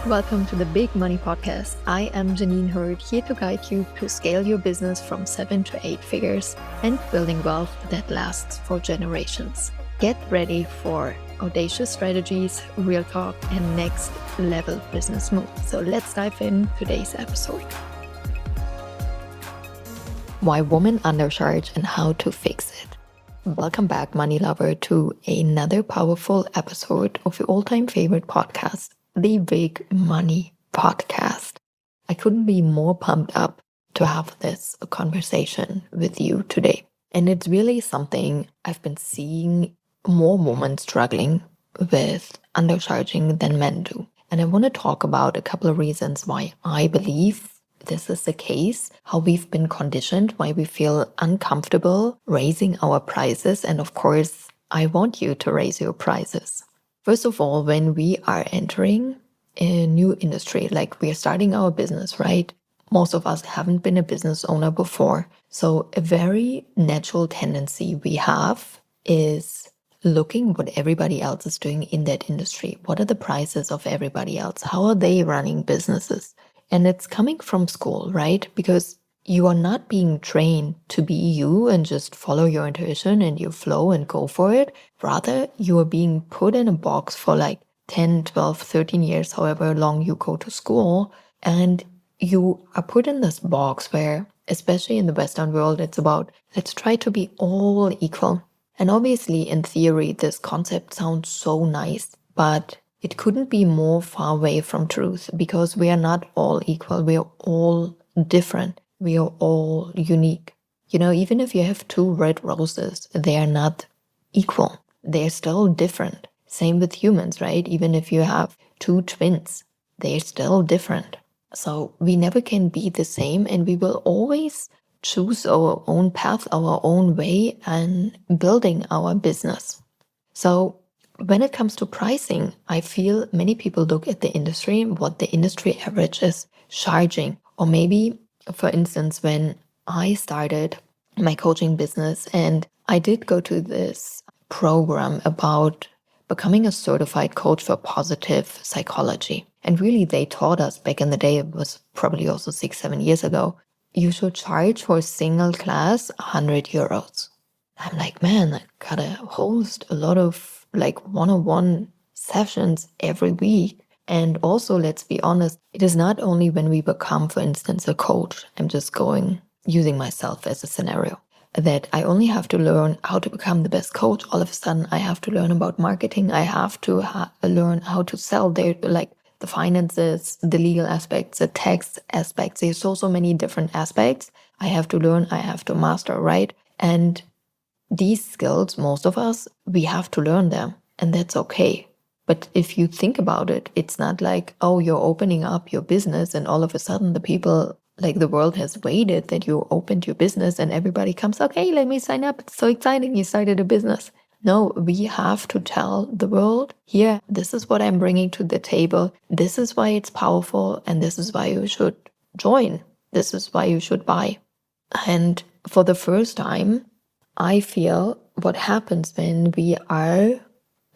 Welcome to the Big Money Podcast. I am Janine Hurd, here to guide you to scale your business from 7 to 8 figures and building wealth that lasts for generations. Get ready for audacious strategies, real talk, and next level business moves. So let's dive in today's episode. Why women undercharge and how to fix it. Welcome back, money lover, to another powerful episode of your all-time favorite podcast, the Big Money Podcast. I couldn't be more pumped up to have this conversation with you today. And it's really something I've been seeing more women struggling with undercharging than men do. And I want to talk about a couple of reasons why I believe this is the case, how we've been conditioned, why we feel uncomfortable raising our prices. And of course, I want you to raise your prices. First of all, when we are entering a new industry, like we are starting our business, right? Most of us haven't been a business owner before. So a very natural tendency we have is looking what everybody else is doing in that industry. What are the prices of everybody else? How are they running businesses? And it's coming from school, right? Because you are not being trained to be you and just follow your intuition and your flow and go for it. Rather, you are being put in a box for like 10, 12, 13 years, however long you go to school. And you are put in this box where, especially in the Western world, it's about, let's try to be all equal. And obviously, in theory, this concept sounds so nice, but it couldn't be more far away from truth because we are not all equal. We are all different. We are all unique. You know, even if you have two red roses, they are not equal. They're still different. Same with humans, right? Even if you have two twins, they're still different. So we never can be the same, and we will always choose our own path, our own way, and building our business. So when it comes to pricing, I feel many people look at the industry, what the industry average is charging, or maybe, for instance, when I started my coaching business and I did go to this program about becoming a certified coach for positive psychology. And really, they taught us back in the day, it was probably also 6-7 years ago, you should charge for a single class 100 euros. I'm like, man, I gotta host a lot of like one-on-one sessions every week. And also, let's be honest, it is not only when we become, for instance, a coach, I'm just using myself as a scenario, that I only have to learn how to become the best coach. All of a sudden, I have to learn about marketing. I have to learn how to sell the finances, the legal aspects, the tax aspects. There's so many different aspects I have to learn, I have to master, right? And these skills, most of us, we have to learn them, and that's okay. But if you think about it, it's not like, oh, you're opening up your business and all of a sudden the people, like the world has waited that you opened your business and everybody comes, okay, let me sign up. It's so exciting. You started a business. No, we have to tell the world, here, this is what I'm bringing to the table. This is why it's powerful. And this is why you should join. This is why you should buy. And for the first time, I feel what happens when we are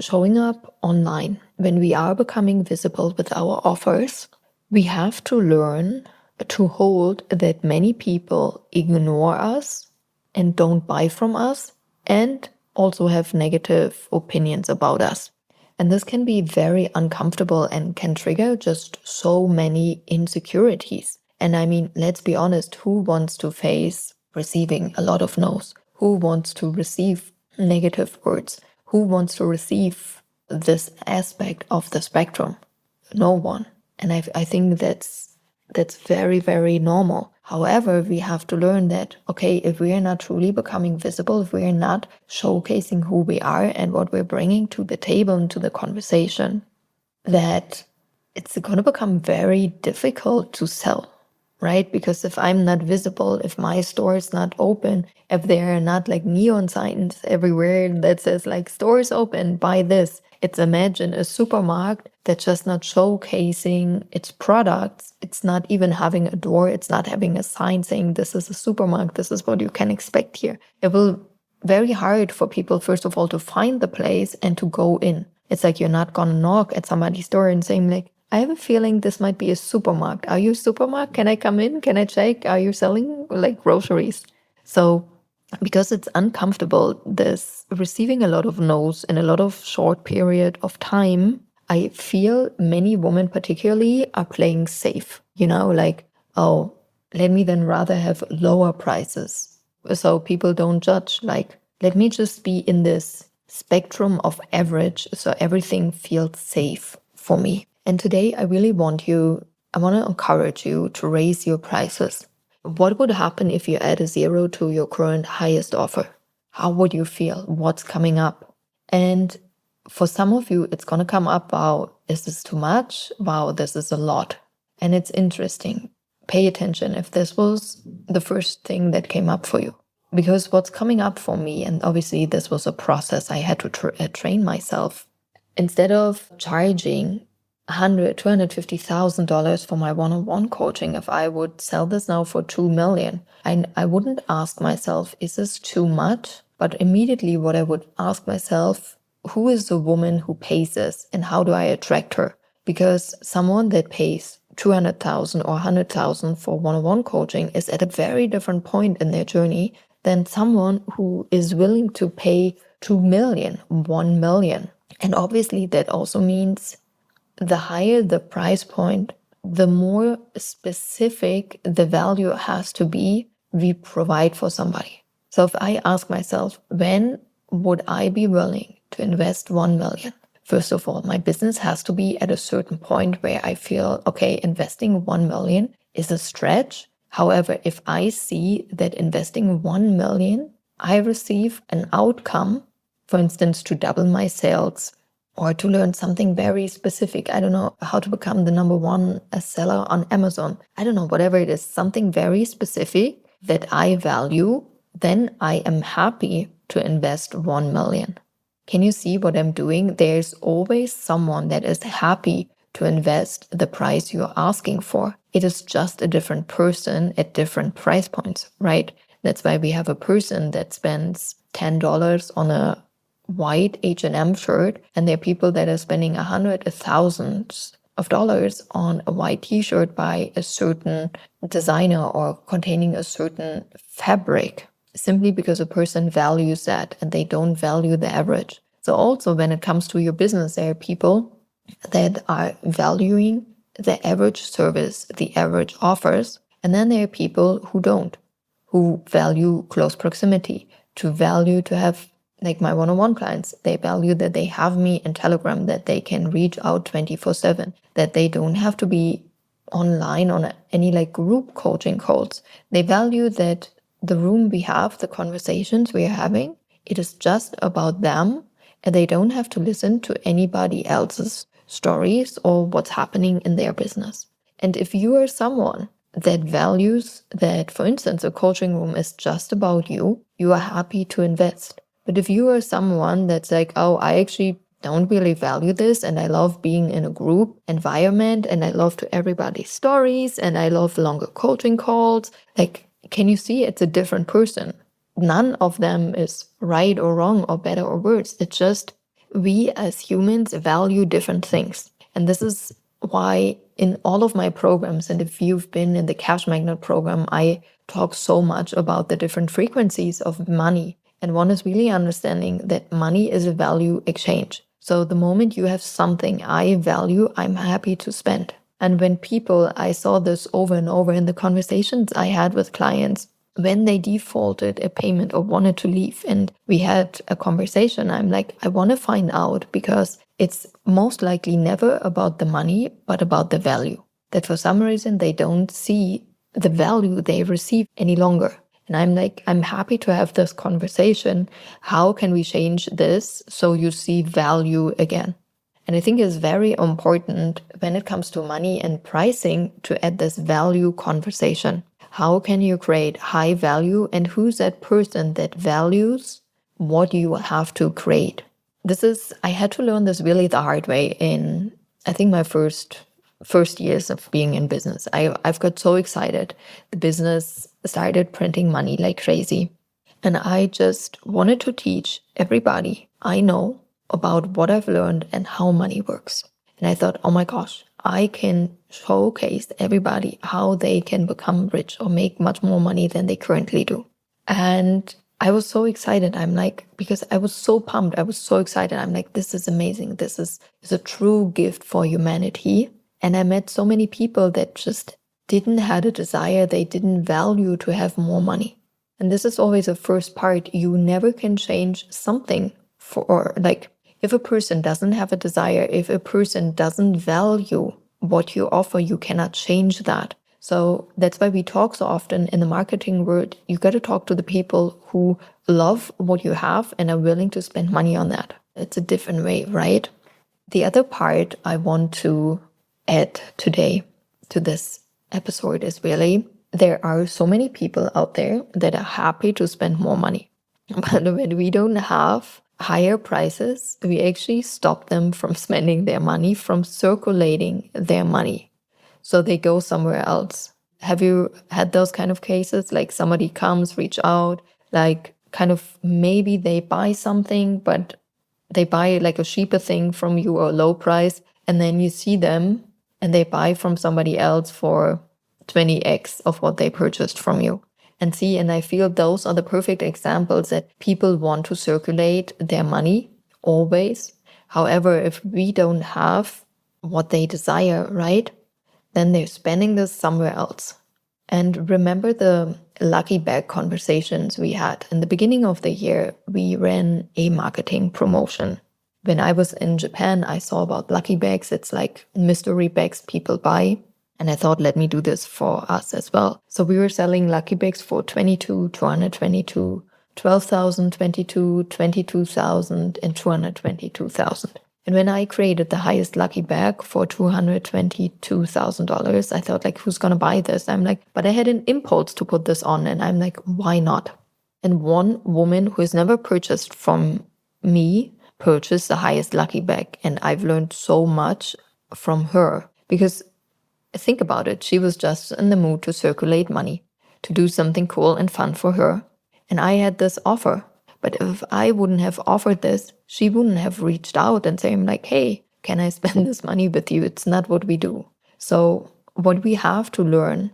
showing up online, when we are becoming visible with our offers, we have to learn to hold that many people ignore us and don't buy from us and also have negative opinions about us. And this can be very uncomfortable and can trigger just so many insecurities. And I mean, let's be honest, who wants to face receiving a lot of no's? Who wants to receive negative words? Who wants to receive this aspect of the spectrum? No one. And I think that's very, very normal. However, we have to learn that, okay, if we are not truly becoming visible, if we are not showcasing who we are and what we're bringing to the table and to the conversation, that it's going to become very difficult to sell. Right? Because if I'm not visible, if my store is not open, if there are not like neon signs everywhere that says like stores open, buy this. It's imagine a supermarket that's just not showcasing its products. It's not even having a door. It's not having a sign saying this is a supermarket. This is what you can expect here. It will very hard for people, first of all, to find the place and to go in. It's like you're not gonna knock at somebody's door and saying like, I have a feeling this might be a supermarket. Are you a supermarket? Can I come in? Can I check? Are you selling like groceries? So because it's uncomfortable, this receiving a lot of no's in a lot of short period of time, I feel many women particularly are playing safe, like, oh, let me then rather have lower prices so people don't judge. Like, let me just be in this spectrum of average so everything feels safe for me. And today I want to encourage you to raise your prices. What would happen if you add a 0 to your current highest offer? How would you feel? What's coming up? And for some of you, it's going to come up, wow, is this too much? Wow, this is a lot. And it's interesting. Pay attention if this was the first thing that came up for you. Because what's coming up for me, and obviously this was a process I had to train myself, instead of charging $250,000 for my one-on-one coaching, if I would sell this now for $2 million, I wouldn't ask myself, is this too much? But immediately what I would ask myself, who is the woman who pays this and how do I attract her? Because someone that pays $200,000 or $100,000 for one-on-one coaching is at a very different point in their journey than someone who is willing to pay $2 million, $1 million. And obviously that also means the higher the price point, the more specific the value has to be we provide for somebody. So if I ask myself, when would I be willing to invest 1 million? First of all, my business has to be at a certain point where I feel, okay, investing 1 million is a stretch. However, if I see that investing 1 million, I receive an outcome, for instance, to double my sales or to learn something very specific. I don't know, how to become the number one seller on Amazon. I don't know, whatever it is, something very specific that I value, then I am happy to invest 1 million. Can you see what I'm doing? There's always someone that is happy to invest the price you're asking for. It is just a different person at different price points, right? That's why we have a person that spends $10 on a white H&M shirt, and there are people that are spending thousands of dollars on a white t-shirt by a certain designer or containing a certain fabric, simply because a person values that and they don't value the average. So also when it comes to your business, there are people that are valuing the average service, the average offers, and then there are people who don't, who value close proximity, to have, like my one-on-one clients, they value that they have me in Telegram, that they can reach out 24/7, that they don't have to be online on any like group coaching calls. They value that the room we have, the conversations we are having, it is just about them, and they don't have to listen to anybody else's stories or what's happening in their business. And if you are someone that values that, for instance, a coaching room is just about you, you are happy to invest. But if you are someone that's like, oh, I actually don't really value this, and I love being in a group environment, and I love to everybody's stories, and I love longer coaching calls, like, can you see it's a different person? None of them is right or wrong or better or worse. It's just we as humans value different things. And this is why in all of my programs, and if you've been in the Cash Magnet program, I talk so much about the different frequencies of money. And one is really understanding that money is a value exchange. So the moment you have something I value, I'm happy to spend. And when I saw this over and over in the conversations I had with clients, when they defaulted a payment or wanted to leave and we had a conversation, I'm like, I want to find out, because it's most likely never about the money, but about the value. That for some reason they don't see the value they receive any longer. And I'm like, I'm happy to have this conversation. How can we change this so you see value again? And I think it's very important when it comes to money and pricing to add this value conversation. How can you create high value, and who's that person that values what you have to create? I had to learn this really the hard way in, I think, my first years of being in business. I've got so excited. The business started printing money like crazy. And I just wanted to teach everybody I know about what I've learned and how money works. And I thought, oh my gosh, I can showcase everybody how they can become rich or make much more money than they currently do. And I was so excited. I'm like, because I was so pumped. I was so excited. I'm like, this is amazing. This is a true gift for humanity. And I met so many people that just didn't have a desire. They didn't value to have more money. And this is always the first part. You never can change something for, like, if a person doesn't have a desire, if a person doesn't value what you offer, you cannot change that. So that's why we talk so often in the marketing world. You got to talk to the people who love what you have and are willing to spend money on that. It's a different way, right? The other part I want to add today to this episode is really there are so many people out there that are happy to spend more money. But when we don't have higher prices, we actually stop them from spending their money, from circulating their money. So they go somewhere else. Have you had those kind of cases? Like somebody comes, reach out, like kind of maybe they buy something, but they buy like a cheaper thing from you or a low price, and then you see them and they buy from somebody else for 20x of what they purchased from you. And I feel those are the perfect examples that people want to circulate their money always. However, if we don't have what they desire, right, then they're spending this somewhere else. And remember the lucky bag conversations we had. In the beginning of the year, we ran a marketing promotion. When I was in Japan, I saw about lucky bags. It's like mystery bags people buy. And I thought, let me do this for us as well. So we were selling lucky bags for 22, 222, 12,000, 22, 22,000, and 222,000. And when I created the highest lucky bag for $222,000, I thought, like, who's going to buy this? I'm like, but I had an impulse to put this on. And I'm like, why not? And one woman who has never purchased from me purchased the highest lucky bag. And I've learned so much from her because think about it. She was just in the mood to circulate money, to do something cool and fun for her. And I had this offer. But if I wouldn't have offered this, she wouldn't have reached out and saying like, hey, can I spend this money with you? It's not what we do. So what we have to learn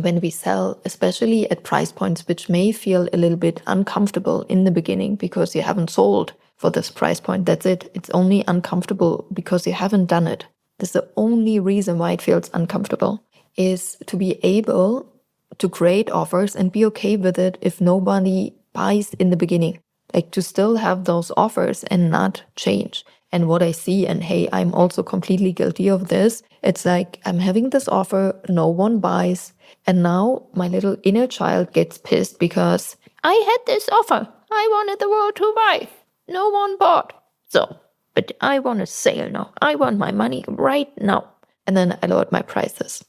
when we sell, especially at price points which may feel a little bit uncomfortable in the beginning because you haven't sold for this price point. That's it. It's only uncomfortable because you haven't done it. That's the only reason why it feels uncomfortable, is to be able to create offers and be okay with it if nobody buys in the beginning. Like to still have those offers and not change. And what I see, and hey, I'm also completely guilty of this. It's like I'm having this offer, no one buys. And now my little inner child gets pissed because I had this offer. I wanted the world to buy. No one bought. So, but I want a sale now. I want my money right now. And then I lowered my prices.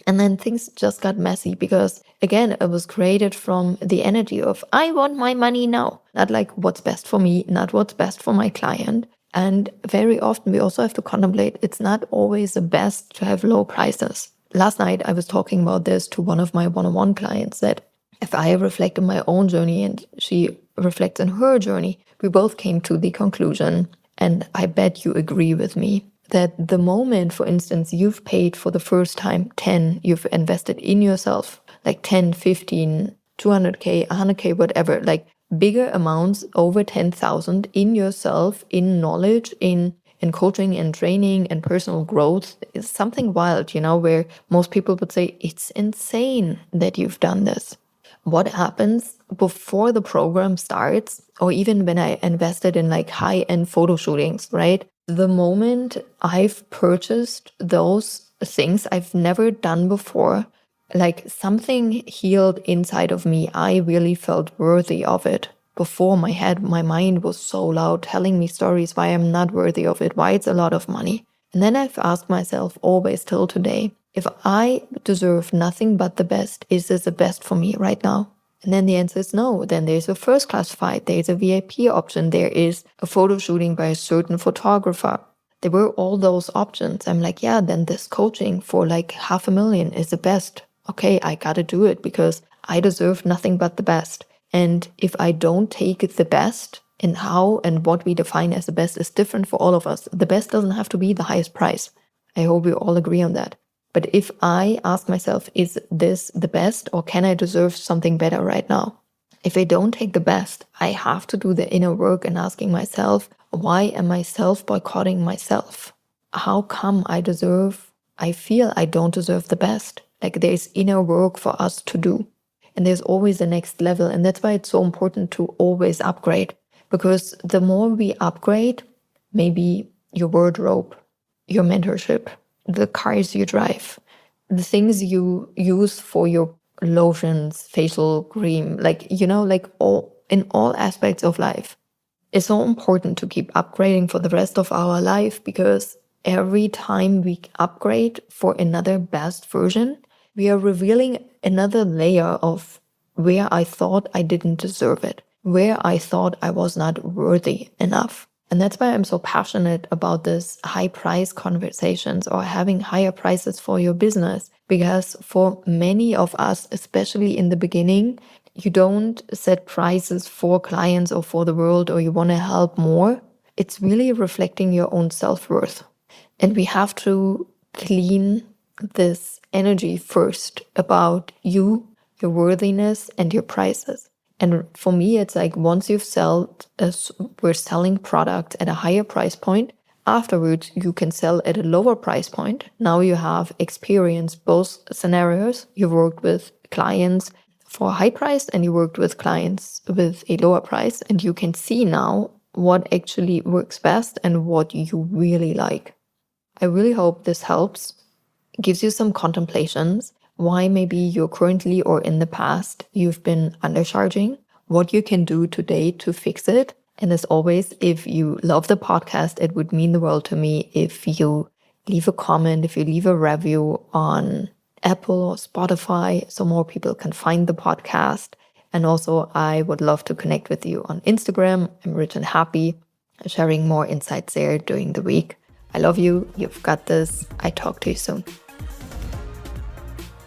And then things just got messy because, again, it was created from the energy of, I want my money now. Not like what's best for me, not what's best for my client. And very often we also have to contemplate, it's not always the best to have low prices. Last night, I was talking about this to one of my one-on-one clients that if I reflect on my own journey and she reflects on her journey, we both came to the conclusion, and I bet you agree with me, that the moment, for instance, you've paid for the first time 10, you've invested in yourself, like 10, 15, 200K, 100K, whatever, like bigger amounts over 10,000 in yourself, in knowledge, in coaching and training and personal growth is something wild, where most people would say, it's insane that you've done this. What happens before the program starts, or even when I invested in like high-end photo shootings, right? The moment I've purchased those things I've never done before, like something healed inside of me. I really felt worthy of it. Before my mind was so loud telling me stories why I'm not worthy of it, why it's a lot of money. And then I've asked myself always till today, if I deserve nothing but the best, is this the best for me right now? And then the answer is no. Then there's a first class flight, there's a VIP option, there is a photo shooting by a certain photographer. There were all those options. I'm like, yeah, then this coaching for like $500,000 is the best. Okay, I gotta do it because I deserve nothing but the best. And if I don't take the best, and how and what we define as the best is different for all of us. The best doesn't have to be the highest price. I hope we all agree on that. But if I ask myself, is this the best or can I deserve something better right now? If I don't take the best, I have to do the inner work and asking myself, why am I self-boycotting myself? How come I feel I don't deserve the best? Like there's inner work for us to do. And there's always the next level. And that's why it's so important to always upgrade. Because the more we upgrade, maybe your wardrobe, your mentorship, the cars you drive, the things you use for your lotions, facial cream, in all aspects of life. It's so important to keep upgrading for the rest of our life, because every time we upgrade for another best version, we are revealing another layer of where I thought I didn't deserve it, where I thought I was not worthy enough. And that's why I'm so passionate about this high price conversations or having higher prices for your business. Because for many of us, especially in the beginning, you don't set prices for clients or for the world, or you want to help more. It's really reflecting your own self-worth. And we have to clean this energy first about you, your worthiness, and your prices. And for me, it's like once we're selling product at a higher price point, afterwards you can sell at a lower price point. Now you have experienced both scenarios. You've worked with clients for a high price and you worked with clients with a lower price, and you can see now what actually works best and what you really like. I really hope this helps, gives you some contemplations, why maybe you're currently or in the past you've been undercharging, what you can do today to fix it. And as always, if you love the podcast, it would mean the world to me if you leave a comment, if you leave a review on Apple or Spotify, so more people can find the podcast. And also, I would love to connect with you on Instagram. I'm Rich and Happy, sharing more insights there during the week. I love you. You've got this. I talk to you soon.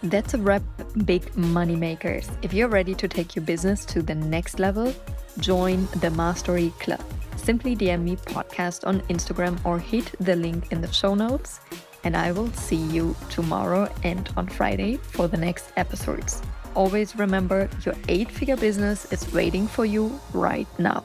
That's a wrap, big money makers. If you're ready to take your business to the next level, join the Mastery Club. Simply DM me podcast on Instagram or hit the link in the show notes, and I will see you tomorrow and on Friday for the next episodes. Always remember, your 8-figure business is waiting for you right now.